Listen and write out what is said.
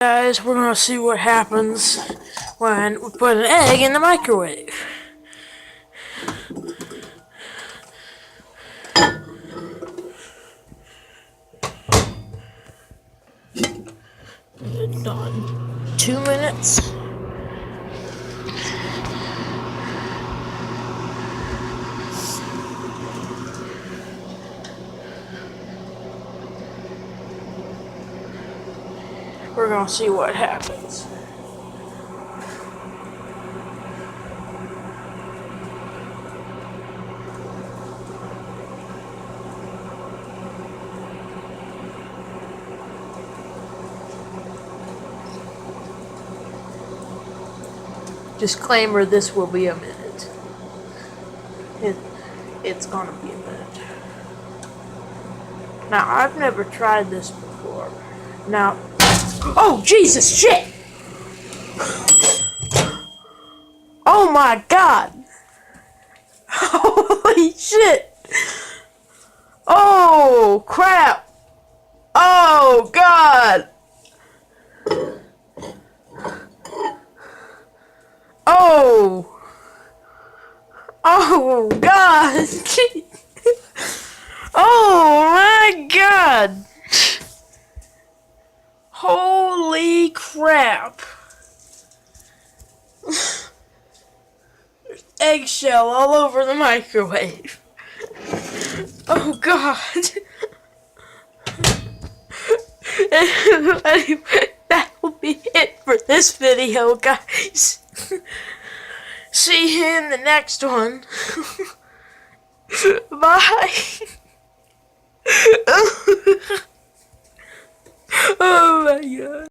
Guys, we're gonna see what happens when we put an egg in the microwave. Done. 2 minutes. We're gonna see what happens. Disclaimer, this will be a minute. It's gonna be a minute. Now, I've never tried this before. Now, oh, Jesus, shit! Oh my God! Holy shit! Oh, crap! Oh, God! Oh! Oh, God! Oh, my God! Holy crap! There's eggshell all over the microwave. Oh, God! Anyway, that will be it for this video, guys. See you in the next one. Bye. Oh my God.